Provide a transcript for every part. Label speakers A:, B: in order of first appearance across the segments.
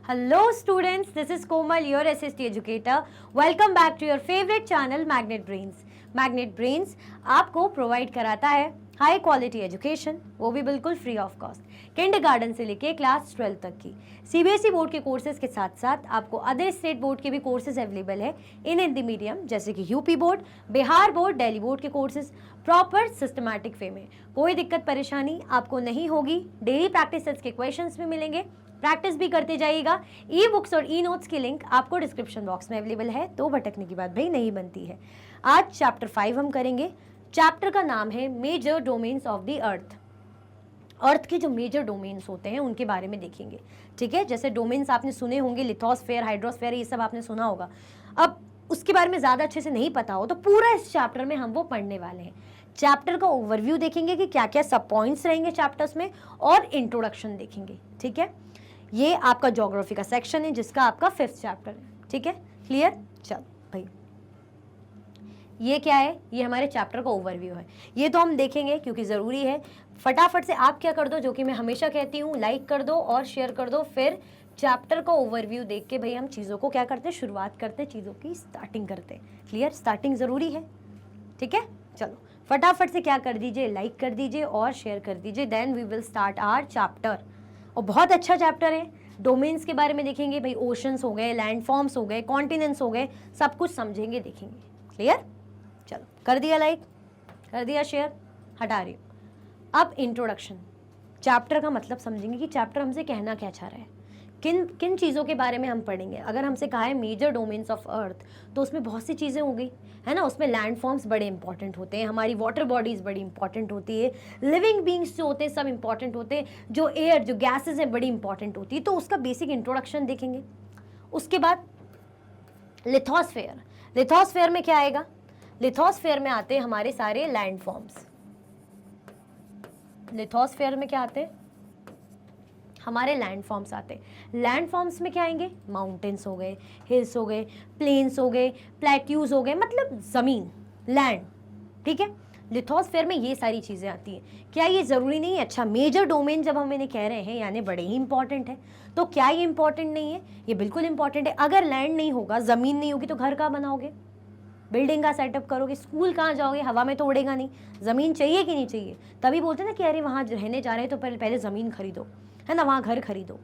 A: Hello students, this is Komal, your SST educator. Welcome back to your favorite channel Magnet Brains. Magnet Brains आपको provide कराता है high quality education, वो भी बिल्कुल free of cost, kindergarten से लेके class 12 तक की सीबीएसई बोर्ड के कोर्सेज के साथ साथ आपको अदर स्टेट बोर्ड के भी कोर्सेज अवेलेबल है इन हिंदी मीडियम, जैसे कि UP board, Bihar board, Delhi board के कोर्सेज प्रॉपर सिस्टमैटिक वे में। कोई दिक्कत परेशानी आपको नहीं होगी। डेली प्रैक्टिस सेट्स के क्वेश्चंस भी मिलेंगे, प्रैक्टिस भी करते जाइएगा। ई बुक्स और ई नोट्स की लिंक आपको डिस्क्रिप्शन बॉक्स में अवेलेबल है, तो भटकने की बात भाई नहीं बनती है। आज चैप्टर 5 हम करेंगे। चैप्टर का नाम है major domains of the earth. Earth के जो मेजर डोमेन्स होते हैं उनके बारे में देखेंगे, ठीक है। जैसे डोमेन्स आपने सुने होंगे, लिथोस्फेयर, हाइड्रोस्फेयर, ये सब आपने सुना होगा। अब उसके बारे में ज़्यादा अच्छे से नहीं पता हो तो पूरा इस चैप्टर में हम वो पढ़ने वाले हैं। चैप्टर का ओवरव्यू देखेंगे कि क्या क्या सब पॉइंट्स रहेंगे चैप्टर्स में, और इंट्रोडक्शन देखेंगे, ठीक है। ये आपका ज्योग्राफी का सेक्शन है जिसका आपका 5th चैप्टर है, ठीक है। क्लियर? चलो भाई, ये क्या है? ये हमारे चैप्टर का ओवरव्यू है। ये तो हम देखेंगे क्योंकि ज़रूरी है। फटाफट से आप क्या कर दो, जो कि मैं हमेशा कहती हूँ, लाइक कर दो और शेयर कर दो। फिर चैप्टर का ओवरव्यू देख के भाई हम चीज़ों को क्या करते हैं, शुरुआत करते हैं, चीज़ों की स्टार्टिंग करते हैं। क्लियर? स्टार्टिंग ज़रूरी है, ठीक है। चलो फटाफट से क्या कर दीजिए, लाइक कर दीजिए और शेयर कर दीजिए। Then we will start our chapter. और बहुत अच्छा चैप्टर है। डोमेन्स के बारे में देखेंगे भाई, ओशंस हो गए, लैंडफॉर्म्स हो गए, कॉन्टिनेंट्स हो गए, सब कुछ समझेंगे, देखेंगे। क्लियर? चलो कर दिया लाइक, कर दिया शेयर, हटा रही हूँ। अब इंट्रोडक्शन, चैप्टर का मतलब समझेंगे कि चैप्टर हमसे कहना क्या चाह रहा है, किन किन चीज़ों के बारे में हम पढ़ेंगे। अगर हमसे कहा है मेजर डोमेन्स ऑफ अर्थ, तो उसमें बहुत सी चीज़ें हो गई है ना। उसमें लैंड फॉर्म्स बड़े इंपॉर्टेंट होते हैं, हमारी वाटर बॉडीज़ बड़ी इंपॉर्टेंट होती है, लिविंग बींग्स जो होते हैं सब इंपॉर्टेंट होते हैं, जो एयर, जो गैसेज हैं बड़ी इंपॉर्टेंट होती है। तो उसका बेसिक इंट्रोडक्शन देखेंगे। उसके बाद लिथोस्फेयर। लिथोस्फेयर में क्या आएगा? लिथोस्फेयर में आते हैं हमारे सारे लैंड फॉर्म्स। लिथोस्फेयर में क्या आते हैं? हमारे लैंड फॉर्म्स आते हैं। लैंड फॉर्म्स में क्या आएंगे? माउंटेन्स हो गए, हिल्स हो गए, प्लेन्स हो गए, प्लेट्यूज हो गए, मतलब ज़मीन, लैंड, ठीक है। लिथोस्फेयर में ये सारी चीज़ें आती हैं। क्या ये ज़रूरी नहीं है? अच्छा, मेजर डोमेन जब हम इन्हें कह रहे हैं यानी बड़े ही इंपॉर्टेंट है, तो क्या ये इंपॉर्टेंट नहीं है? ये बिल्कुल इंपॉर्टेंट है। अगर लैंड नहीं होगा, ज़मीन नहीं होगी, तो घर कहाँ बनाओगे, बिल्डिंग का सेटअप करोगे, स्कूल कहाँ जाओगे, हवा में तो उड़ेगा नहीं। ज़मीन चाहिए कि नहीं चाहिए? तभी बोलते हैं ना कि अरे वहाँ रहने जा रहे हैं तो पहले ज़मीन खरीदो, है ना, वहाँ घर खरीदो,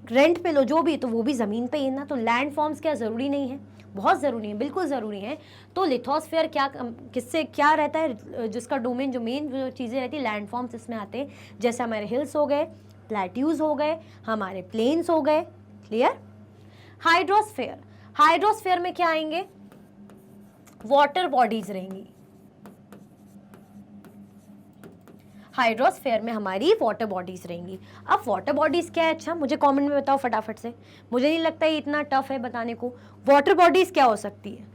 A: रेंट पे लो, जो भी, तो वो भी ज़मीन पे ही है ना। तो लैंड फॉर्म्स क्या ज़रूरी नहीं है? बहुत ज़रूरी है, बिल्कुल ज़रूरी है। तो लिथोस्फेयर क्या, किससे क्या रहता है, जिसका डोमेन, जो मेन जो चीज़ें रहती है, लैंड फॉर्म्स इसमें आते हैं। जैसे हमारे हिल्स हो गए, प्लेट्यूज हो गए, हमारे प्लेन्स हो गए। क्लियर? हाइड्रोस्फेयर। हाइड्रोस्फेयर में क्या आएंगे? वाटर बॉडीज रहेंगी। हाइड्रोस्फेयर में हमारी वाटर बॉडीज रहेंगी। अब वाटर बॉडीज क्या है? अच्छा, मुझे कमेंट में बताओ फटाफट से, मुझे नहीं लगता ये इतना टफ है बताने को। वाटर बॉडीज क्या हो सकती है?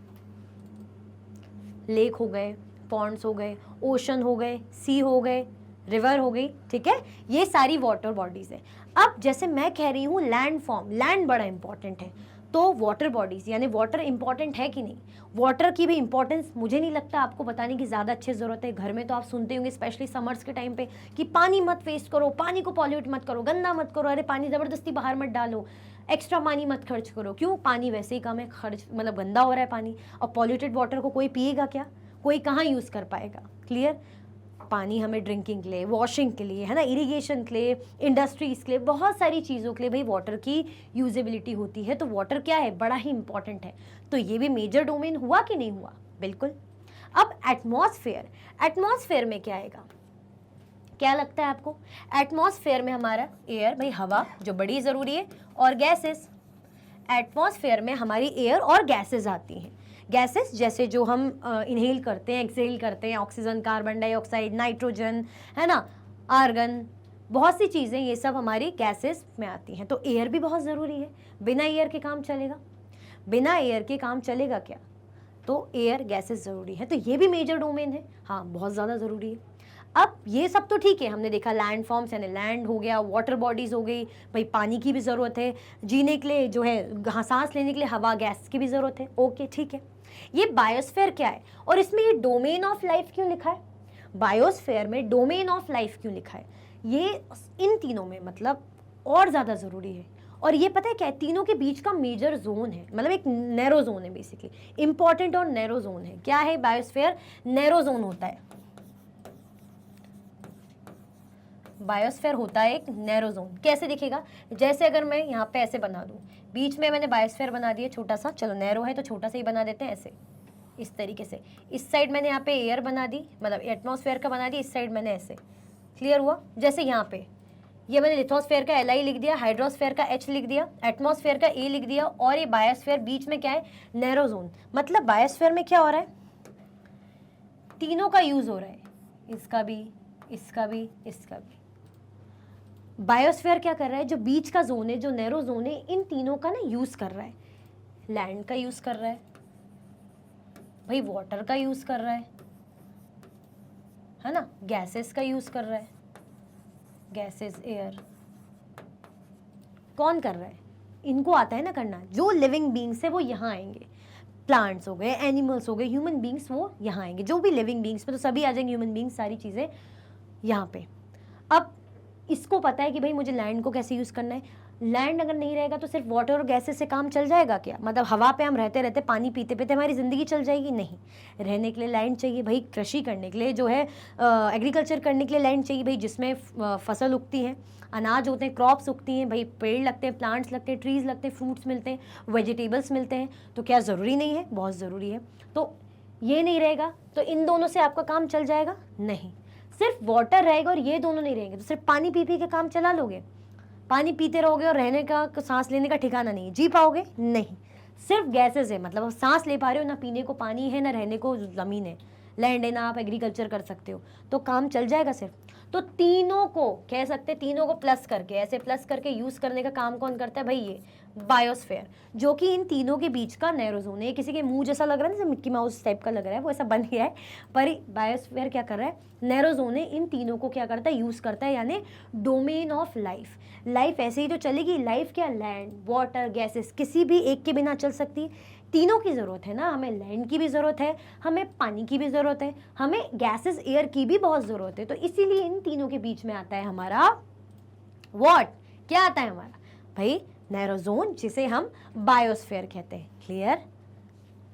A: लेक हो गए, पॉन्ड्स हो गए, ओशन हो गए, सी हो गए, रिवर हो गई, ठीक है। ये सारी वाटर बॉडीज है। अब जैसे मैं कह रही हूँ लैंड फॉर्म, लैंड बड़ा इंपॉर्टेंट है, तो वाटर बॉडीज यानी वाटर इंपॉर्टेंट है कि नहीं? वाटर की भी इंपॉर्टेंस मुझे नहीं लगता आपको बताने की ज़्यादा अच्छी ज़रूरत है। घर में तो आप सुनते होंगे, स्पेशली समर्स के टाइम पे, कि पानी मत वेस्ट करो, पानी को पॉल्यूट मत करो, गंदा मत करो, अरे पानी ज़बरदस्ती बाहर मत डालो, एक्स्ट्रा पानी मत खर्च करो। क्यों? पानी वैसे ही कम है, खर्च मतलब गंदा हो रहा है पानी, और पॉल्यूटेड वाटर को कोई पिएगा क्या? कोई कहाँ यूज़ कर पाएगा। क्लियर? पानी हमें ड्रिंकिंग के लिए, वॉशिंग के लिए, है ना, इरिगेशन के लिए, इंडस्ट्रीज़ के लिए, बहुत सारी चीज़ों के लिए भाई वाटर की यूजेबिलिटी होती है। तो वाटर क्या है? बड़ा ही इंपॉर्टेंट है। तो ये भी मेजर डोमेन हुआ कि नहीं हुआ? बिल्कुल। अब एटमॉस्फेयर। एटमॉस्फेयर में क्या आएगा? क्या लगता है आपको? एटमॉस्फेयर में हमारा एयर, भाई हवा जो बड़ी ज़रूरी है, और गैसेस। एटमॉस्फेयर में हमारी एयर और गैसेस आती हैं। गैसेस जैसे जो हम इनहेल करते हैं, एक्सहेल करते हैं, ऑक्सीजन, कार्बन डाइऑक्साइड, नाइट्रोजन, है ना, आर्गन, बहुत सी चीज़ें, ये सब हमारी गैसेस में आती हैं। तो एयर भी बहुत ज़रूरी है। बिना एयर के काम चलेगा? बिना एयर के काम चलेगा क्या? तो एयर, गैसेस ज़रूरी है। तो ये भी मेजर डोमेन है, हाँ, बहुत ज़्यादा ज़रूरी है। अब ये सब तो ठीक है, हमने देखा लैंड फॉर्म्स यानी लैंड हो गया, वाटर बॉडीज़ हो गई, भाई पानी की भी ज़रूरत है, जीने के लिए जो है, सांस लेने के लिए हवा, गैस की भी ज़रूरत है। ओके, ठीक है। ये बायोस्फीयर क्या है, और इसमें ये डोमेन ऑफ लाइफ क्यों लिखा है? बायोस्फीयर में डोमेन ऑफ लाइफ क्यों लिखा है? ये इन तीनों में मतलब और ज़्यादा ज़रूरी है, और ये पता है क्या है, तीनों के बीच का मेजर जोन है, मतलब एक नैरो जोन है बेसिकली, इंपॉर्टेंट और नैरो जोन है। क्या है बायोस्फीयर? नैरो जोन होता है, बायोस्फीयर होता है एक नैरो जोन। कैसे दिखेगा? जैसे अगर मैं यहाँ पे ऐसे बना दूँ, बीच में मैंने बायोस्फीयर बना दिया छोटा सा, चलो नैरो है तो छोटा सा ही बना देते हैं ऐसे, इस तरीके से। इस साइड मैंने यहाँ पे एयर बना दी, मतलब एटमॉस्फेयर का बना दी, इस साइड मैंने ऐसे, क्लियर हुआ? जैसे यहाँ पे ये मैंने लिथोस्फेयर का Li लिख दिया, हाइड्रोस्फेयर का H लिख दिया, एटमॉस्फेयर का A लिख दिया, और ये बायोस्फीयर बीच में क्या है? Narrow zone. मतलब बायोस्फीयर में क्या हो रहा है? तीनों का यूज हो रहा है, इसका भी, इसका भी, इसका भी। बायोस्फीयर क्या कर रहा है? जो बीच का जोन है, जो नैरो जोन है, इन तीनों का ना यूज कर रहा है। लैंड का यूज कर रहा है भाई, वाटर का यूज कर रहा है ना, गैसेस का यूज कर रहा है, गैसेस, एयर। कौन कर रहा है? इनको आता है ना करना। जो लिविंग बींग्स है वो यहाँ आएंगे, प्लांट्स हो गए, एनिमल्स हो गए, ह्यूमन बींग्स वो यहाँ आएंगे। जो भी लिविंग बींग्स में तो सभी आ जाएंगे, ह्यूमन बींग्स, सारी चीज़ें यहाँ पे। अब इसको पता है कि भाई मुझे लैंड को कैसे यूज़ करना है। लैंड अगर नहीं रहेगा तो सिर्फ वाटर और गैसेस से काम चल जाएगा क्या? मतलब हवा पे हम रहते रहते, पानी पीते पीते हमारी ज़िंदगी चल जाएगी? नहीं, रहने के लिए लैंड चाहिए भाई, कृषि करने के लिए जो है, एग्रीकल्चर करने के लिए लैंड चाहिए भाई, जिसमें फसल उगती हैं, अनाज होते हैं, क्रॉप्स उगती हैं भाई, पेड़ लगते हैं, प्लांट्स लगते हैं, ट्रीज़ लगते हैं, फ्रूट्स मिलते हैं, वेजिटेबल्स मिलते हैं। तो क्या ज़रूरी नहीं है? बहुत ज़रूरी है। तो ये नहीं रहेगा तो इन दोनों से आपका काम चल जाएगा? नहीं। सिर्फ वाटर रहेगा और ये दोनों नहीं रहेंगे तो सिर्फ पानी पी पी के काम चला लोगे? पानी पीते रहोगे और रहने का, सांस लेने का ठिकाना नहीं, जी पाओगे? नहीं। सिर्फ गैसेस है, मतलब सांस ले पा रहे हो, ना पीने को पानी है, ना रहने को ज़मीन है, लैंड है, ना आप एग्रीकल्चर कर सकते हो, तो काम चल जाएगा सिर्फ। तो तीनों को कह सकते हैं, तीनों को प्लस करके, ऐसे प्लस करके यूज़ करने का काम कौन करता है भाई? ये बायोस्फीयर, जो कि इन तीनों के बीच का नैरो जोन है। किसी के मुंह जैसा लग रहा है ना, जैसे मिक्की माउस टाइप का लग रहा है, वो ऐसा बन गया है, पर बायोस्फीयर क्या कर रहा है? नैरो जोन है, इन तीनों को क्या करता है? यूज़ करता है, यानी डोमेन ऑफ लाइफ। लाइफ ऐसे ही तो चलेगी। लाइफ क्या? लैंड, वाटर, गैसेस, किसी भी एक के बिना चल सकती। तीनों की ज़रूरत है ना, हमें लैंड की भी ज़रूरत है, हमें पानी की भी ज़रूरत है, हमें गैसेस, एयर की भी बहुत ज़रूरत है। तो इसीलिए इन तीनों के बीच में आता है हमारा व्हाट? क्या आता है हमारा भाई? नैरो जोन, जिसे हम बायोस्फीयर कहते हैं। क्लियर?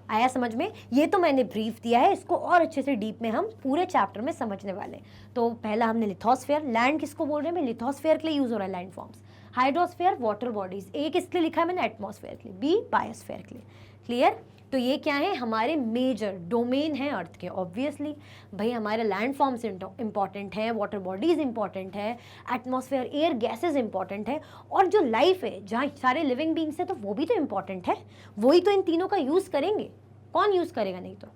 A: आया समझ में? ये तो मैंने ब्रीफ दिया है, इसको और अच्छे से डीप में हम पूरे चैप्टर में समझने वाले। तो पहला हमने लिथोस्फीयर, लैंड किसको बोल रहे हैं? लिथोस्फीयर के लिए यूज हो रहा है land forms. Hydrosphere, water bodies. A किसके लिए लिखा है मैंने? एटमॉस्फेयर के लिए। बी बायोस्फीयर के लिए। क्लियर? तो ये क्या है? हमारे मेजर डोमेन है अर्थ के। ऑब्वियसली भाई हमारे लैंड फॉर्म्स इंपॉर्टेंट है, वाटर बॉडीज इंपॉर्टेंट है, एटमॉस्फेयर, एयर, गैसेज इंपॉर्टेंट है, और जो लाइफ है, जहाँ सारे लिविंग बींग्स है, तो वो भी तो इंपॉर्टेंट है। वही तो इन तीनों का यूज़ करेंगे, कौन यूज़ करेगा नहीं तो?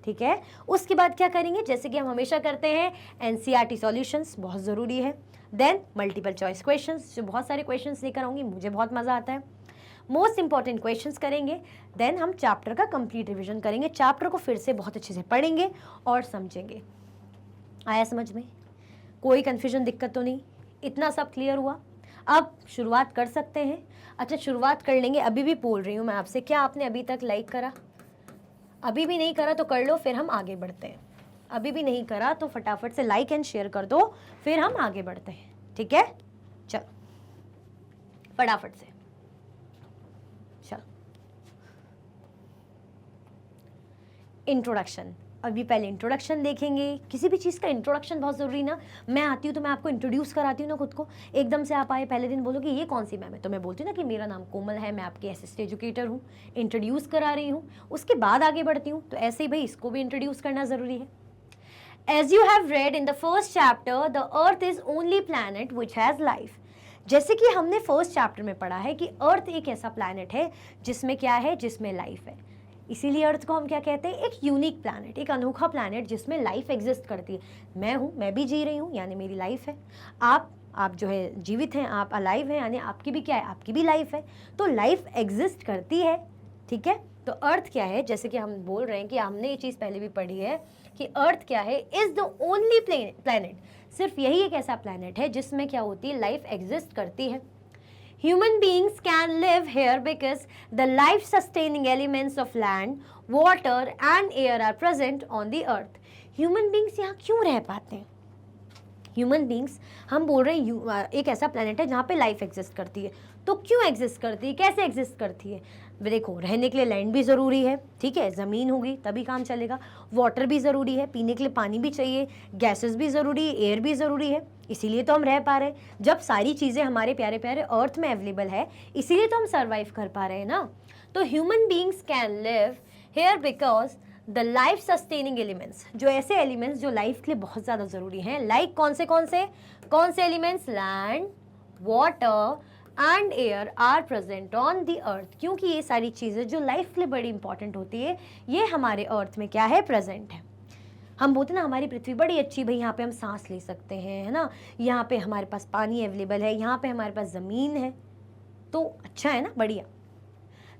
A: ठीक है। उसके बाद क्या करेंगे? जैसे कि हम हमेशा करते हैं, एनसीईआरटी सॉल्यूशंस बहुत ज़रूरी है। देन मल्टीपल चॉइस क्वेश्चंस, जो बहुत सारे क्वेश्चंस लेकर आऊँगी, मुझे बहुत मज़ा आता है। मोस्ट इंपॉर्टेंट क्वेश्चंस करेंगे। देन हम चैप्टर का कंप्लीट रिवीजन करेंगे, चैप्टर को फिर से बहुत अच्छे से पढ़ेंगे और समझेंगे। आया समझ में? कोई कन्फ्यूजन, दिक्कत तो नहीं? इतना सब क्लियर हुआ? अब शुरुआत कर सकते हैं। अच्छा, शुरुआत कर लेंगे। अभी भी बोल रही हूँ मैं आपसे, क्या आपने अभी तक लाइक करा? अभी भी नहीं करा तो कर लो, फिर हम आगे बढ़ते हैं। अभी भी नहीं करा तो फटाफट से लाइक एंड शेयर कर दो, फिर हम आगे बढ़ते हैं। ठीक है, चलो फटाफट से चलो। इंट्रोडक्शन, अभी पहले इंट्रोडक्शन देखेंगे। किसी भी चीज़ का इंट्रोडक्शन बहुत ज़रूरी ना। मैं आती हूँ तो मैं आपको इंट्रोड्यूस कराती हूँ ना खुद को। एकदम से आप आए, पहले दिन बोलो कि ये कौन सी मैम है, तो मैं बोलती हूँ ना कि मेरा नाम कोमल है, मैं आपकी असिस्टेंट एजुकेटर हूँ, इंट्रोड्यूस करा रही हूँ, उसके बाद आगे बढ़ती हूँ। तो ऐसे ही भाई इसको भी इंट्रोड्यूस करना ज़रूरी है। As you have read in the first chapter, the Earth is only planet which has life. जैसे कि हमने फर्स्ट चैप्टर में पढ़ा है कि अर्थ एक ऐसा प्लैनेट है जिसमें क्या है? जिसमें लाइफ है। इसीलिए अर्थ को हम क्या कहते हैं? एक यूनिक प्लैनेट, एक अनोखा प्लैनेट जिसमें लाइफ एग्जिस्ट करती है। मैं हूँ, मैं भी जी रही हूँ, यानी मेरी लाइफ है। आप जो है जीवित हैं, आप अलाइव हैं, यानी आपकी भी क्या है? आपकी भी लाइफ है। तो लाइफ एग्जिस्ट करती है। ठीक है, तो अर्थ क्या है? जैसे कि हम बोल रहे हैं कि हमने ये चीज़ पहले भी पढ़ी है कि अर्थ क्या है? इज़ द ओनली प्लैनेट, सिर्फ यही एक ऐसा प्लैनेट है जिसमें क्या होती है? लाइफ एग्जिस्ट करती है। Human beings can live here because the life sustaining elements of land, water and air are present on the earth. Human beings यहाँ क्यों रह पाते हैं? ह्यूमन बींग्स, हम बोल रहे हैं एक ऐसा प्लैनेट है जहाँ पे लाइफ एग्जिस्ट करती है। तो क्यों एग्जिस्ट करती है, कैसे एग्जिस्ट करती है? देखो, रहने के लिए लैंड भी ज़रूरी है, ठीक है, ज़मीन होगी तभी काम चलेगा, वाटर भी ज़रूरी है, पीने के लिए पानी भी चाहिए, गैसेस भी ज़रूरी है, एयर भी ज़रूरी है, इसीलिए तो हम रह पा रहे हैं। जब सारी चीज़ें हमारे प्यारे प्यारे अर्थ में अवेलेबल है, इसीलिए तो हम सर्वाइव कर पा रहे हैं ना। तो human beings can live here because the life sustaining elements, जो ऐसे एलिमेंट्स जो लाइफ के लिए बहुत ज़्यादा ज़रूरी हैं, लाइक कौन से elements? Land, water and air are present on the earth. क्योंकि ये सारी चीज़ें जो लाइफ के लिए बड़ी इंपॉर्टेंट होती है, ये हमारे अर्थ में क्या है? प्रेजेंट है। हम बोलते हैं ना हमारी पृथ्वी बड़ी अच्छी, भाई यहाँ पे हम सांस ले सकते हैं, है ना, यहाँ पे हमारे पास पानी अवेलेबल है, यहाँ पे हमारे पास ज़मीन है, तो अच्छा है ना, बढ़िया।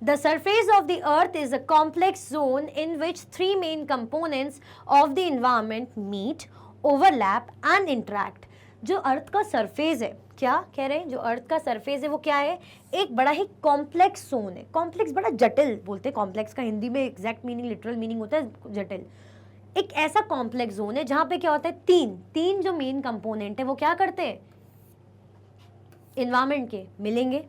A: The surface of the earth is a complex zone in which three main components of the environment meet, overlap and interact. जो अर्थ का सरफेस है, क्या कह रहे हैं? जो अर्थ का सरफेस है वो क्या है? एक बड़ा ही कॉम्प्लेक्स जोन है। कॉम्प्लेक्स बड़ा जटिल बोलते हैं, कॉम्प्लेक्स का हिंदी में एग्जैक्ट मीनिंग, लिटरल मीनिंग होता है जटिल। एक ऐसा कॉम्प्लेक्स जोन है जहाँ पे क्या होता है, तीन जो मेन कंपोनेंट है वो क्या करते हैं? एनवायरमेंट के मिलेंगे,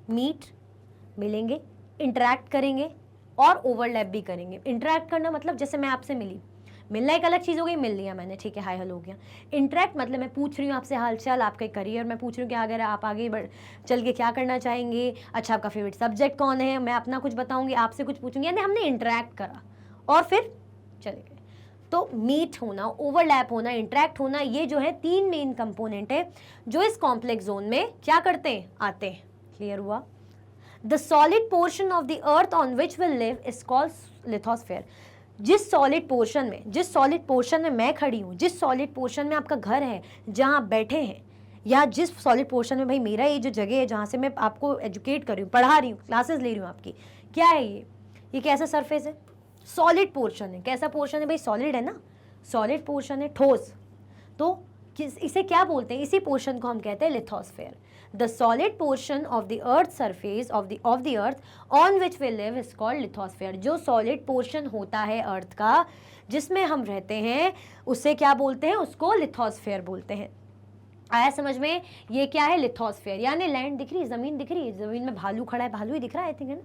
A: मिलेंगे, इंटरैक्ट करेंगे और ओवरलैप भी करेंगे। इंटरैक्ट करना मतलब जैसे मैं आपसे मिलना एक अलग चीज़ हो गई, मिल लिया मैंने, ठीक है, हाय हेलो हो गया। इंटरैक्ट मतलब मैं पूछ रही हूँ आपसे हालचाल, आपके करियर में पूछ रही हूँ कि अगर आप आगे चल के क्या करना चाहेंगे, अच्छा आपका फेवरेट सब्जेक्ट कौन है, मैं अपना कुछ बताऊँगी, आपसे कुछ पूछूंगी, यानी हमने इंटरैक्ट करा और फिर चले गए। तो मीट होना, ओवरलैप होना, इंटरैक्ट होना, ये जो है तीन मेन कंपोनेंट है जो इस कॉम्प्लेक्स जोन में क्या करते हैं? आते हैं। क्लियर हुआ? The solid portion of the earth on which we live is called lithosphere. जिस सॉलिड पोर्शन में मैं खड़ी हूँ, जिस सॉलिड पोर्शन में आपका घर है जहाँ आप बैठे हैं, या जिस सॉलिड पोर्शन में भाई मेरा ये जो जगह है जहाँ से मैं आपको एजुकेट कर रही हूँ, पढ़ा रही हूँ, क्लासेस ले रही हूँ आपकी, क्या है ये कैसा सरफेस है? सॉलिड पोर्शन है। कैसा पोर्शन है भाई? सॉलिड है ना, सॉलिड पोर्शन है, ठोस। तो इसे क्या बोलते हैं? इसी पोर्शन को हम कहते हैं lithosphere. The solid portion of the earth surface of the earth on which we live is called lithosphere. जो solid portion होता है अर्थ का जिसमें हम रहते हैं, उसे क्या बोलते हैं? उसको लिथोस्फेयर बोलते हैं। आया समझ में? ये क्या है? लिथोस्फेयर। यानी लैंड दिख रही है, ज़मीन दिख रही है, ज़मीन में भालू खड़ा है, भालू ही दिख रहा है, आई थिंक, है ना,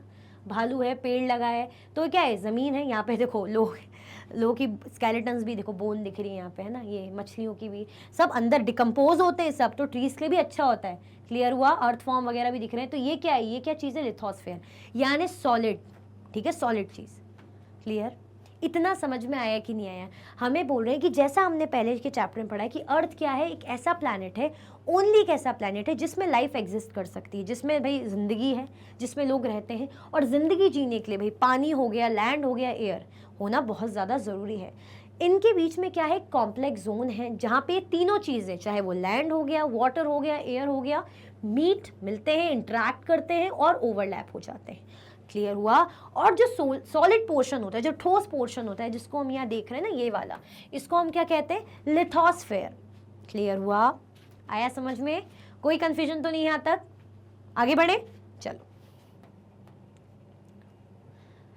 A: भालू है, पेड़ लगा है, तो क्या है? ज़मीन है। यहाँ पे देखो लोग की स्केलेटन्स भी देखो, बोन दिख रही है यहाँ पे, है ना, ये मछलियों की भी, सब अंदर डिकम्पोज होते हैं सब, तो ट्रीज के लिए भी अच्छा होता है। क्लियर हुआ? अर्थ फॉर्म वगैरह भी दिख रहे हैं। तो ये क्या है? ये क्या चीज़ है? लिथोस्फेयर, यानी सॉलिड, ठीक है, सॉलिड चीज़। क्लियर? इतना समझ में आया कि नहीं आया? हमें बोल रहे हैं कि जैसा हमने पहले के चैप्टर में पढ़ा है कि अर्थ क्या है? एक ऐसा प्लैनेट है, ओनली एक ऐसा प्लैनेट है जिसमें लाइफ एग्जिस्ट कर सकती है, जिसमें भाई ज़िंदगी है, जिसमें लोग रहते हैं। और ज़िंदगी जीने के लिए भाई पानी हो गया, लैंड हो गया, एयर होना बहुत ज़्यादा ज़रूरी है। इनके बीच में क्या है? कॉम्प्लेक्स जोन है जहाँ पे तीनों चीज़ें, चाहे वो लैंड हो गया, वाटर हो गया, एयर हो गया, मिलते हैं, इंटरैक्ट करते हैं और ओवरलैप हो जाते हैं। क्लियर हुआ? और जो सॉलिड पोर्शन होता है, जो ठोस पोर्शन होता है, जिसको हम यहाँ देख रहे हैं ना, ये वाला, इसको हम क्या कहते हैं? लिथोस्फेयर। क्लियर हुआ? आया समझ में? कोई कंफ्यूजन तो नहीं यहाँ तक? आगे बढ़े, चलो।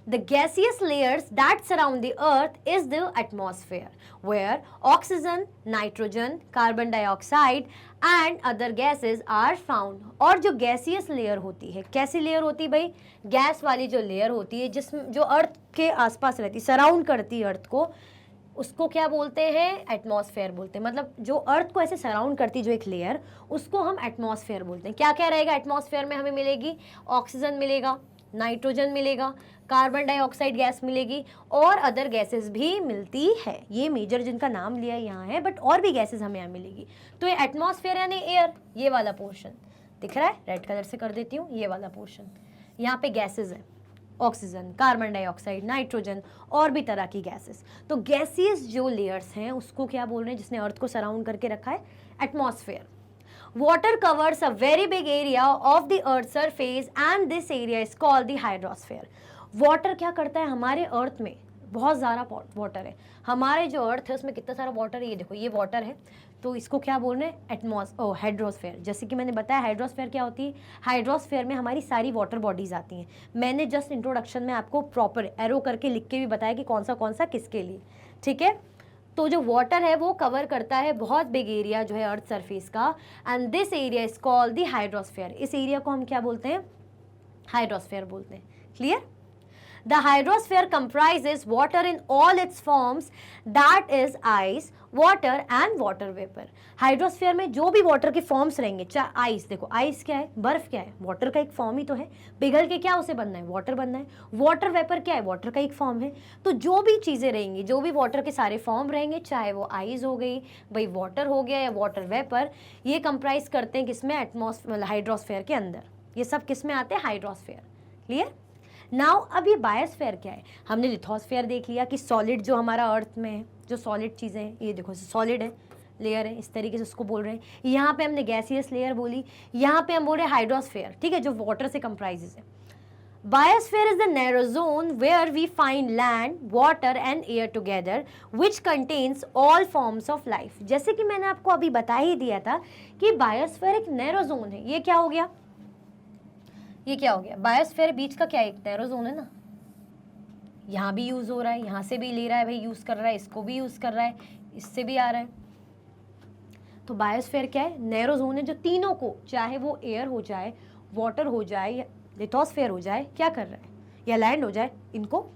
A: The gaseous layers that surround the earth is the atmosphere, where oxygen, nitrogen, carbon dioxide and other gases are found. और जो gaseous layer होती है, कैसी लेयर होती है भाई? गैस वाली जो लेयर होती है, जिसमें जो अर्थ के आसपास रहती, सराउंड करती है अर्थ को, उसको क्या बोलते हैं? एटमॉस्फेयर बोलते हैं। मतलब जो अर्थ को ऐसे सराउंड करती जो एक लेयर, उसको हम एटमॉस्फेयर बोलते हैं। क्या क्या रहेगा एटमॉस्फेयर में? हमें मिलेगी ऑक्सीजन, मिलेगा नाइट्रोजन, मिलेगा कार्बन डाइऑक्साइड गैस मिलेगी, और अदर गैसेस भी मिलती है। ये मेजर जिनका नाम लिया यहाँ है, बट और भी गैसेस हमें यहाँ मिलेगी। तो ये एटमॉस्फेयर यानी एयर, ये वाला पोर्शन दिख रहा है, रेड कलर से कर देती हूँ, ये वाला पोर्शन, यहाँ पे गैसेस है, ऑक्सीजन, कार्बन डाइऑक्साइड, नाइट्रोजन और भी तरह की गैसेस। तो गैसियस जो लेयर्स हैं उसको क्या बोल रहे हैं, जिसने अर्थ को सराउंड करके रखा है? Atmosphere. Water covers a very big area of the earth's surface and this area is called the hydrosphere. Water क्या करता है? हमारे अर्थ में बहुत ज़्यादा वाटर है। हमारे जो अर्थ है उसमें कितना सारा वाटर है, ये देखो, ये वाटर है, तो इसको क्या बोल रहे हैं? हाइड्रोस्फेयर। जैसे कि मैंने बताया हाइड्रोस्फेयर क्या होती है? हाइड्रोस्फेयर में हमारी सारी वाटर बॉडीज आती हैं। मैंने जस्ट इंट्रोडक्शन में आपको प्रॉपर एरो करके लिख के भी बताया कि कौन सा किसके लिए, ठीक है। तो जो वाटर है वो कवर करता है बहुत बिग एरिया जो है अर्थ सरफेस का, and this area is called the hydrosphere. इस एरिया को हम क्या बोलते हैं? हाइड्रोस्फीयर बोलते हैं। Clear? The hydrosphere comprises water in all its forms, that is ice, water and water vapor. Hydrosphere में जो भी वाटर के फॉर्म्स रहेंगे, चाहे आइस, देखो आइस क्या है? बर्फ क्या है? वाटर का एक फॉर्म ही तो है। पिघल के क्या उसे बनना है? वाटर बनना है। वाटर वेपर क्या है? वाटर का एक फॉर्म है। तो जो भी चीज़ें रहेंगी, जो भी वाटर के सारे फॉर्म रहेंगे, चाहे वो आइस हो गई, भाई वाटर हो गया या वाटर वेपर, ये कंप्राइज करते हैं किसमें? एटमॉस्फेयर, हाइड्रोस्फीयर के अंदर। ये सब किसमें आते हैं? हाइड्रोस्फीयर। क्लियर? नाउ अब ये बायोस्फीयर क्या है? हमने लिथोस्फीयर देख लिया कि सॉलिड जो हमारा अर्थ में है, जो सॉलिड चीज़ें हैं, ये देखो सॉलिड है, लेयर है, इस तरीके से उसको बोल रहे हैं। यहाँ पे हमने गैसियस लेयर बोली, यहाँ पे हम बोल रहे हैं हाइड्रोस्फीयर, ठीक है, जो वाटर से कंप्राइजेस है। Biosphere is the narrow zone where we find land, water and air together which contains all forms of life. जैसे कि मैंने आपको अभी बता ही दिया था कि बायोस्फीयर एक नैरो जोन है। ये क्या हो गया? ये क्या हो गया? बायोस्फीयर बीच का क्या है? एक नैरो जोन है ना। यहाँ भी यूज़ हो रहा है, यहाँ से भी ले रहा है भाई, यूज़ कर रहा है, इसको भी यूज़ कर रहा है, इससे भी आ रहा है। तो बायोस्फीयर क्या है? नैरो जोन है जो तीनों को, चाहे वो एयर हो जाए, वाटर हो जाए या लिथोस्फीयर हो जाए, क्या कर रहा है, या लैंड हो जाए, इनको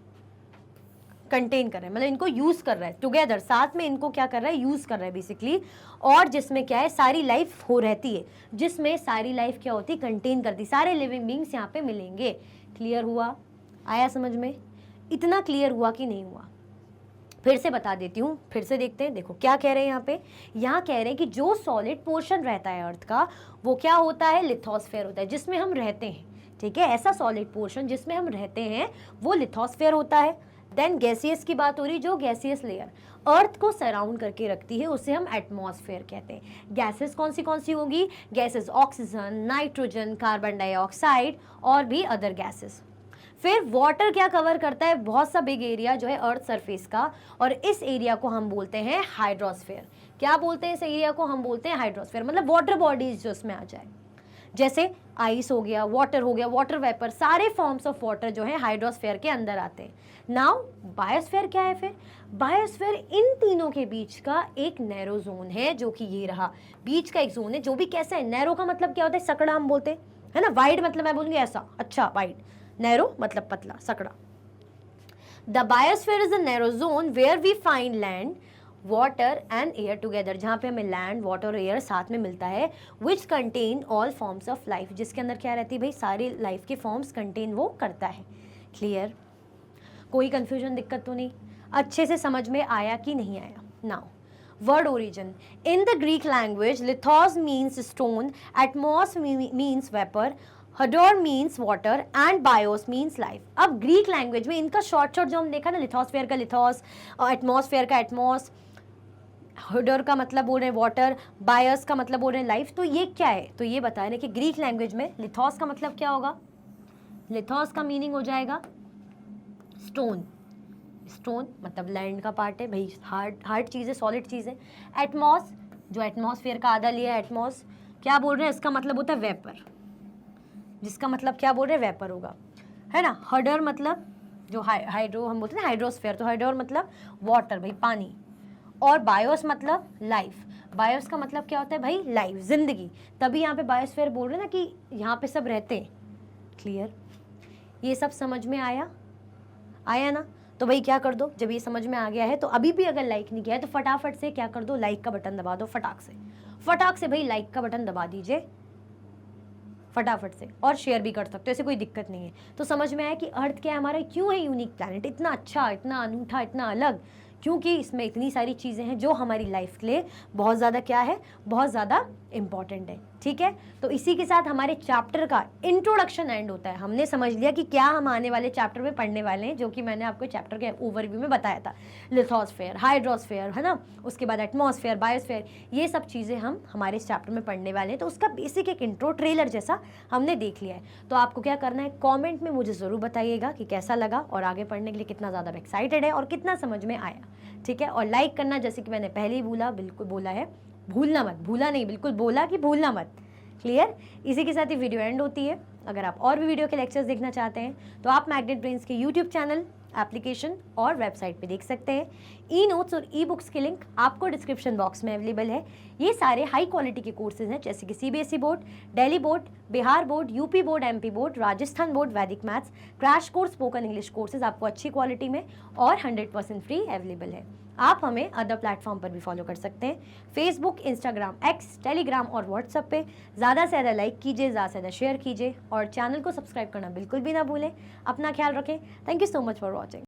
A: कंटेन कर रहा है, मतलब इनको यूज़ कर रहा है टुगेदर, साथ में इनको क्या कर रहा है? यूज़ कर रहा है बेसिकली। और जिसमें क्या है? सारी लाइफ हो रहती है, जिसमें सारी लाइफ क्या होती है? कंटेन करती, सारे लिविंग बींग्स यहाँ पे मिलेंगे। क्लियर हुआ? आया समझ में? इतना क्लियर हुआ कि नहीं हुआ? फिर से बता देती हूँ, फिर से देखते हैं। देखो क्या कह रहे हैं यहाँ पे? यहाँ कह रहे हैं कि जो सॉलिड पोर्शन रहता है अर्थ का, वो क्या होता है? लिथोस्फीयर होता है, जिसमें हम रहते हैं। ठीक है, ऐसा सॉलिड पोर्शन जिसमें हम रहते हैं वो लिथोस्फीयर होता है। देन गैसियस की बात हो रही, जो गैसियस लेयर अर्थ को सराउंड करके रखती है उसे हम एटमॉस्फेयर कहते हैं। गैसेस कौन सी होगी? Gases oxygen, nitrogen, carbon dioxide और भी अदर गैसेस। फिर वाटर क्या कवर करता है? बहुत सा बिग एरिया जो है अर्थ सरफेस का, और इस एरिया को हम बोलते हैं हाइड्रोस्फीयर। क्या बोलते हैं इस एरिया को? हम बोलते हैं हाइड्रोस्फीयर, मतलब वाटर बॉडीज जो उसमें आ जाए, जैसे आइस हो गया, वाटर हो गया, वाटर वेपर, सारे फॉर्म्स ऑफ वाटर जो है हाइड्रोस्फीयर के अंदर आते हैं। नाउ बायोस्फीयर क्या है? फिर बायोस्फीयर इन तीनों के बीच का एक नैरो जोन है, जो कि ये रहा, बीच का एक जोन है, जो भी कैसा है? नैरो का मतलब क्या होता है? सकड़ा हम बोलते हैं, है ना। वाइड मतलब मैं बोलूँगी ऐसा, अच्छा वाइड, नैरो मतलब पतला, सकड़ा। The biosphere is a narrow zone where we find land, water and air together, जहाँ पे हमें लैंड, वाटर और एयर साथ में मिलता है, which contain all forms of life, जिसके अंदर क्या रहती है भाई? सारी लाइफ के फॉर्म्स कंटेन वो करता है। क्लियर? कोई कंफ्यूजन, दिक्कत तो नहीं? अच्छे से समझ में आया कि नहीं आया? Now word origin. In the Greek language lithos means stone, atmos means vapour, hudor means water and bios means life. अब ग्रीक लैंग्वेज में इनका शॉर्ट जो हम देखा ना, लिथोस्फीयर का लिथोस, एटमॉस्फेयर का एटमॉस, हडोर का मतलब बोल रहे हैं वाटर, बायोस का मतलब बोल रहे हैं लाइफ। तो ये क्या है? तो ये बता रहे हैं कि ग्रीक लैंग्वेज में लिथोस का मतलब क्या होगा? लिथोस का मीनिंग हो जाएगा स्टोन। स्टोन मतलब लैंड का पार्ट है भाई, हार्ड चीज़ है, सॉलिड चीज़ है। एटमॉस, जो एटमॉस्फेयर का आधा लिया है, एटमॉस क्या बोल रहे हैं? इसका मतलब होता है वेपर, जिसका मतलब क्या बोल रहे हैं? वेपर होगा, है ना। हडर मतलब जो हाइड्रो हम बोलते हैं हाइड्रोस्फीयर, तो हाइड्रोर मतलब वाटर भाई, पानी। और बायोस मतलब लाइफ, बायोस का मतलब क्या होता है भाई? लाइफ, जिंदगी। तभी यहाँ पे बायोस्फीयर बोल रहे हैं ना कि यहाँ पे सब रहते हैं। क्लियर? ये सब समझ में आया? आया ना? तो भाई क्या कर दो, जब ये समझ में आ गया है तो अभी भी अगर लाइक नहीं किया है तो फटाफट से क्या कर दो? लाइक का बटन दबा दो, फटाक से भाई लाइक का बटन दबा दीजिए फटाफट से, और शेयर भी कर सकते हो, ऐसे कोई दिक्कत नहीं है। तो समझ में आया कि अर्थ क्या है हमारा, क्यों है यूनिक प्लैनेट, इतना अच्छा, इतना अनूठा, इतना अलग, क्योंकि इसमें इतनी सारी चीज़ें हैं जो हमारी लाइफ के लिए बहुत ज़्यादा क्या है, बहुत ज़्यादा इम्पॉर्टेंट है। ठीक है, तो इसी के साथ हमारे चैप्टर का इंट्रोडक्शन एंड होता है। हमने समझ लिया कि क्या हम आने वाले चैप्टर में पढ़ने वाले हैं, जो कि मैंने आपको चैप्टर के ओवरव्यू में बताया था। लिथोस्फीयर, हाइड्रोस्फीयर, है ना, उसके बाद एटमॉस्फेयर, बायोस्फीयर, ये सब चीज़ें हम हमारे इस चैप्टर में पढ़ने वाले हैं। तो उसका बेसिक एक इंट्रो ट्रेलर जैसा हमने देख लिया है। तो आपको क्या करना है, कॉमेंट में मुझे ज़रूर बताइएगा कि कैसा लगा और आगे पढ़ने के लिए कितना ज़्यादा एक्साइटेड है और कितना समझ में आया। ठीक है, और लाइक करना, जैसे कि मैंने पहले ही बिल्कुल बोला है, भूलना मत, भूला नहीं, बिल्कुल बोला कि भूलना मत। क्लियर? इसी के साथ ही वीडियो एंड होती है। अगर आप और भी वीडियो के लेक्चर्स देखना चाहते हैं तो आप मैग्नेट ब्रेन्स के यूट्यूब चैनल एप्लीकेशन और वेबसाइट पे देख सकते हैं। ई नोट्स और ई बुक्स के लिंक आपको डिस्क्रिप्शन बॉक्स में अवेलेबल है। ये सारे हाई क्वालिटी के कोर्सेज हैं, जैसे कि CBSE board, Delhi board, Bihar board, UP board, MP board, Rajasthan board, Vedic maths, crash course, spoken English courses आपको अच्छी क्वालिटी में और 100% फ्री अवेलेबल है। आप हमें अदर प्लेटफॉर्म पर भी फॉलो कर सकते हैं, फेसबुक, इंस्टाग्राम, एक्स, टेलीग्राम और व्हाट्सएप पे। ज़्यादा से ज़्यादा लाइक कीजिए, ज़्यादा से ज़्यादा शेयर कीजिए और चैनल को सब्सक्राइब करना बिल्कुल भी ना भूलें। अपना ख्याल रखें। Thank you so much for watching.